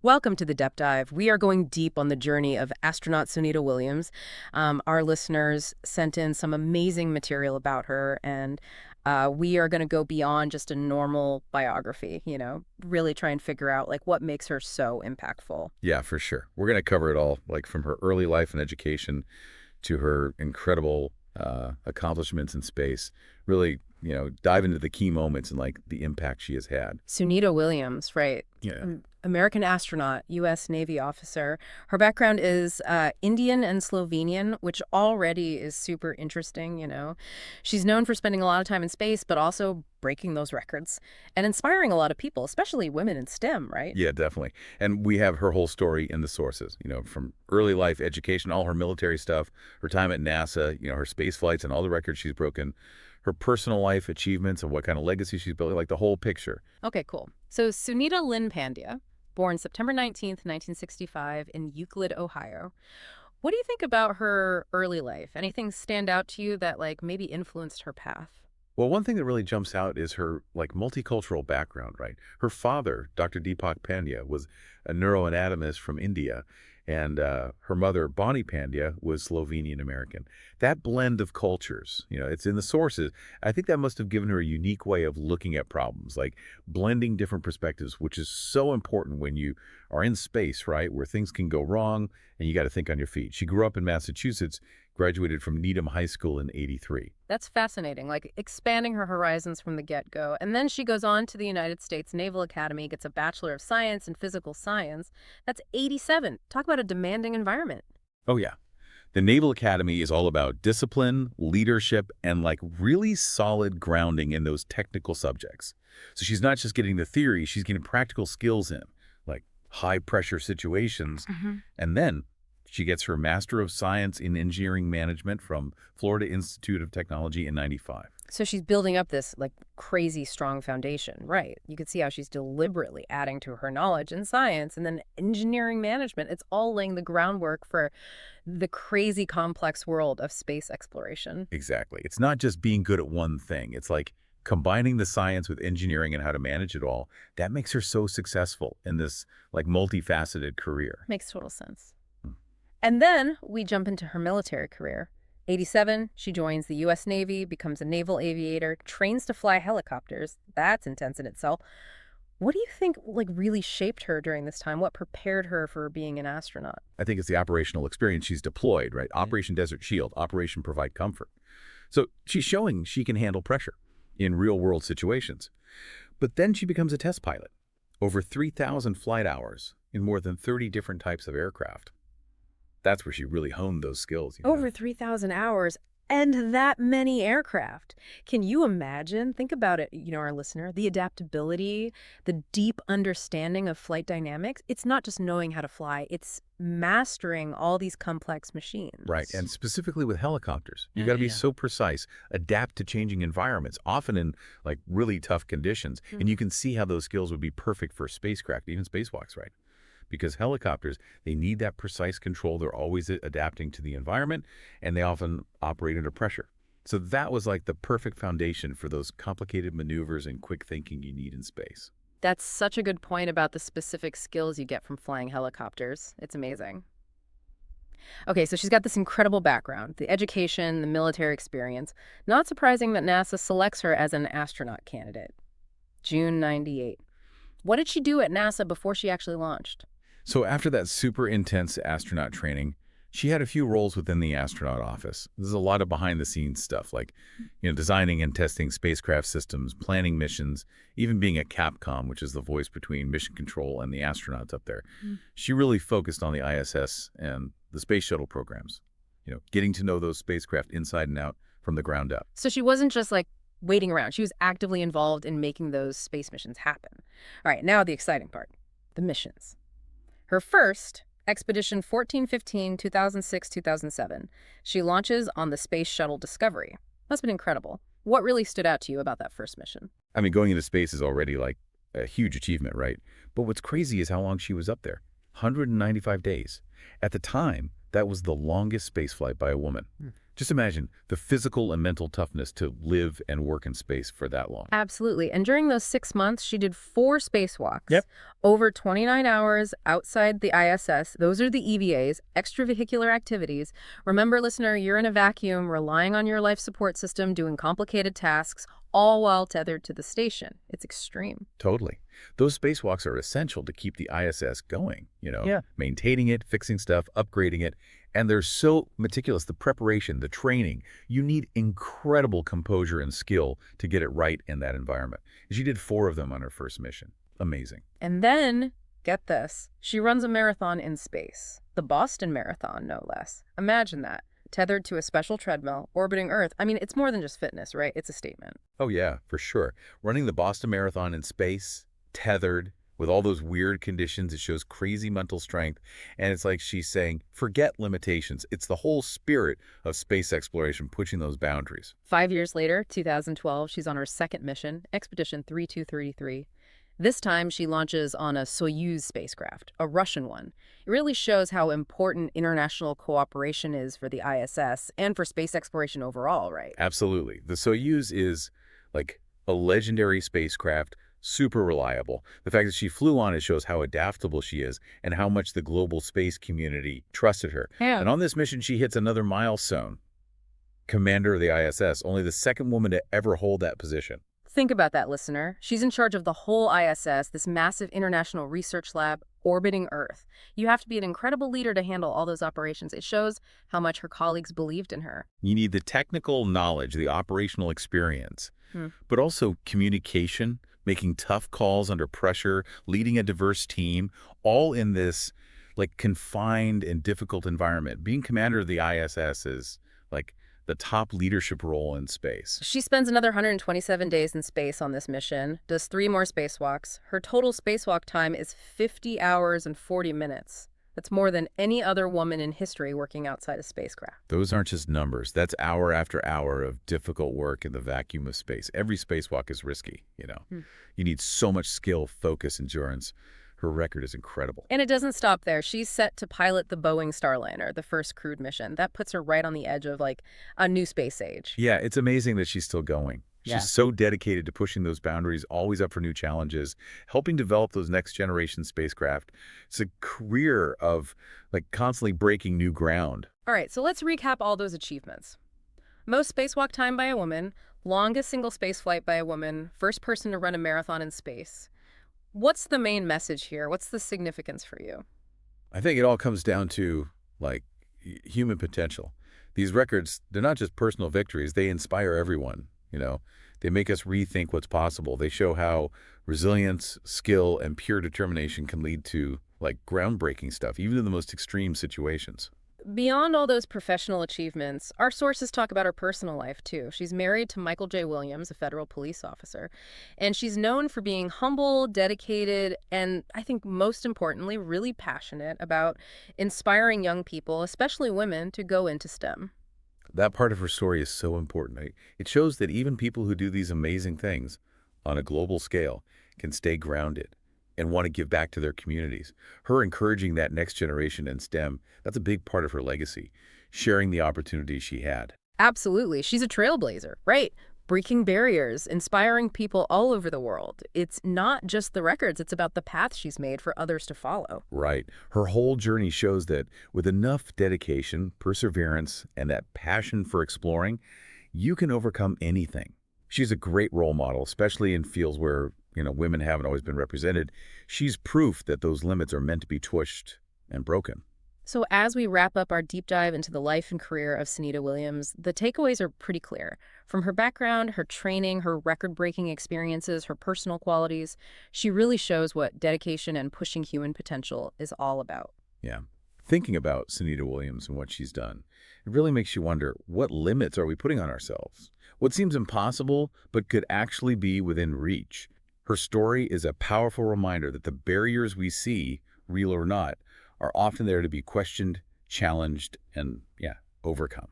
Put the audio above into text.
Welcome to the Depth Dive. We are going deep on the journey of astronaut Sunita Williams. Our listeners sent in some amazing material about her, and we are going to go beyond just a normal biography, really try and figure out like what makes her so impactful. Yeah, for sure. We're going to cover it all, like from her early life and education to her incredible accomplishments in space. Really, dive into the key moments and like the impact she has had. Sunita Williams, right? Yeah. American astronaut, U.S. Navy officer. Her background is Indian and Slovenian, which already is super interesting. She's known for spending a lot of time in space, but also breaking those records and inspiring a lot of people, especially women in STEM, right? Yeah, definitely. And we have her whole story in the sources, from early life education, all her military stuff, her time at NASA, her space flights and all the records she's broken, her personal life achievements and what kind of legacy she's building, like the whole picture. Okay, cool. So Sunita Lynn Pandya, born September 19th, 1965 in Euclid, Ohio. What do you think about her early life? Anything stand out to you that like maybe influenced her path? Well, one thing that really jumps out is her like multicultural background, right? Her father, Dr. Deepak Pandya, was a neuroanatomist from India, and her mother, Bonnie Pandya, was Slovenian American. That blend of cultures, it's in the sources. I think that must have given her a unique way of looking at problems, like blending different perspectives, which is so important when you are in space, right, where things can go wrong and you got to think on your feet. She grew up in Massachusetts, graduated from Needham High School in '83. That's fascinating, like expanding her horizons from the get-go. And then she goes on to the United States Naval Academy, gets a Bachelor of Science in Physical Science. That's 87. Talk about a demanding environment. Oh, yeah. The Naval Academy is all about discipline, leadership, and like really solid grounding in those technical subjects. So she's not just getting the theory, she's getting practical skills in, like high-pressure situations. And then she gets her Master of Science in Engineering Management from Florida Institute of Technology in '95. So she's building up this like crazy strong foundation, right? You could see how she's deliberately adding to her knowledge in science and then engineering management. It's all laying the groundwork for the crazy complex world of space exploration. Exactly. It's not just being good at one thing. It's like combining the science with engineering and how to manage it all. That makes her so successful in this like multifaceted career. Makes total sense. And then we jump into her military career. 87, she joins the U.S. Navy, becomes a naval aviator, trains to fly helicopters. That's intense in itself. What do you think like really shaped her during this time? What prepared her for being an astronaut? I think it's the operational experience she's deployed, right? Operation Desert Shield, Operation Provide Comfort. So she's showing she can handle pressure in real-world situations. But then she becomes a test pilot. Over 3,000 flight hours in more than 30 different types of aircraft. That's where she really honed those skills. Over 3,000 hours and that many aircraft. Can you imagine? Think about it, our listener, the adaptability, the deep understanding of flight dynamics. It's not just knowing how to fly, it's mastering all these complex machines. Right, and specifically with helicopters. You got to be so precise, adapt to changing environments, often in like really tough conditions. And you can see how those skills would be perfect for spacecraft, even spacewalks, right? Because helicopters, they need that precise control. They're always adapting to the environment, and they often operate under pressure. So that was like the perfect foundation for those complicated maneuvers and quick thinking you need in space. That's such a good point about the specific skills you get from flying helicopters. It's amazing. Okay, so she's got this incredible background, the education, the military experience. Not surprising that NASA selects her as an astronaut candidate. June 98. What did she do at NASA before she actually launched? So after that super intense astronaut training, she had a few roles within the astronaut office. There's a lot of behind-the-scenes stuff like, designing and testing spacecraft systems, planning missions, even being a Capcom, which is the voice between mission control and the astronauts up there. She really focused on the ISS and the space shuttle programs, getting to know those spacecraft inside and out from the ground up. So she wasn't just like waiting around. She was actively involved in making those space missions happen. All right, now the exciting part, the missions. Her first, Expedition 1415, 2006, 2007. She launches on the Space Shuttle Discovery. Must have been incredible. What really stood out to you about that first mission? I mean, going into space is already like a huge achievement, right? But what's crazy is how long she was up there. 195 days. At the time, that was the longest spaceflight by a woman. Just imagine the physical and mental toughness to live and work in space for that long. Absolutely. And during those 6 months, she did 4 spacewalks, Yep. over 29 hours outside the ISS. Those are the EVAs, extravehicular activities. Remember, listener, you're in a vacuum, relying on your life support system, doing complicated tasks, all while tethered to the station. It's extreme. Totally. Those spacewalks are essential to keep the ISS going, Yeah. maintaining it, fixing stuff, upgrading it. And they're so meticulous, the preparation, the training. You need incredible composure and skill to get it right in that environment. She did 4 of them on her first mission. Amazing. And then, get this, she runs a marathon in space. The Boston Marathon, no less. Imagine that. Tethered to a special treadmill, orbiting Earth. I mean, it's more than just fitness, right? It's a statement. Oh, yeah, for sure. Running the Boston Marathon in space, tethered, with all those weird conditions, it shows crazy mental strength. And it's like she's saying, forget limitations. It's the whole spirit of space exploration, pushing those boundaries. 5 years later, 2012, she's on her second mission, Expedition 3233. This time, she launches on a Soyuz spacecraft, a Russian one. It really shows how important international cooperation is for the ISS and for space exploration overall, right? Absolutely. The Soyuz is like a legendary spacecraft, super reliable. The fact that she flew on it shows how adaptable she is and how much the global space community trusted her. Yeah. And on this mission, she hits another milestone. Commander of the ISS, only the second woman to ever hold that position. Think about that, listener. She's in charge of the whole ISS, this massive international research lab orbiting Earth. You have to be an incredible leader to handle all those operations. It shows how much her colleagues believed in her. You need the technical knowledge, the operational experience, Hmm. but also communication, making tough calls under pressure, leading a diverse team, all in this like confined and difficult environment. Being commander of the ISS is like the top leadership role in space. She spends another 127 days in space on this mission, does 3 more spacewalks. Her total spacewalk time is 50 hours and 40 minutes. That's more than any other woman in history working outside a spacecraft. Those aren't just numbers. That's hour after hour of difficult work in the vacuum of space. Every spacewalk is risky. Hmm. You need so much skill, focus, endurance. Her record is incredible. And it doesn't stop there. She's set to pilot the Boeing Starliner, the first crewed mission. That puts her right on the edge of like a new space age. Yeah, it's amazing that she's still going. She's Yeah. so dedicated to pushing those boundaries, always up for new challenges, helping develop those next generation spacecraft. It's a career of like constantly breaking new ground. All right, so let's recap all those achievements. Most spacewalk time by a woman, longest single space flight by a woman, first person to run a marathon in space. What's the main message here? What's the significance for you? I think it all comes down to like human potential. These records, they're not just personal victories. They inspire everyone. They make us rethink what's possible. They show how resilience, skill, and pure determination can lead to like groundbreaking stuff, even in the most extreme situations. Beyond all those professional achievements, our sources talk about her personal life, too. She's married to Michael J. Williams, a federal police officer, and she's known for being humble, dedicated, and I think most importantly, really passionate about inspiring young people, especially women, to go into STEM. That part of her story is so important. It shows that even people who do these amazing things on a global scale can stay grounded and want to give back to their communities. Her encouraging that next generation in STEM, that's a big part of her legacy, sharing the opportunities she had. Absolutely. She's a trailblazer, right? Breaking barriers, inspiring people all over the world. It's not just the records, it's about the path she's made for others to follow. Right. Her whole journey shows that with enough dedication, perseverance, and that passion for exploring, you can overcome anything. She's a great role model, especially in fields where, women haven't always been represented. She's proof that those limits are meant to be pushed and broken. So as we wrap up our deep dive into the life and career of Sunita Williams, the takeaways are pretty clear. From her background, her training, her record-breaking experiences, her personal qualities, she really shows what dedication and pushing human potential is all about. Yeah. Thinking about Sunita Williams and what she's done, it really makes you wonder, what limits are we putting on ourselves? What seems impossible but could actually be within reach? Her story is a powerful reminder that the barriers we see, real or not, are often there to be questioned, challenged, and, overcome.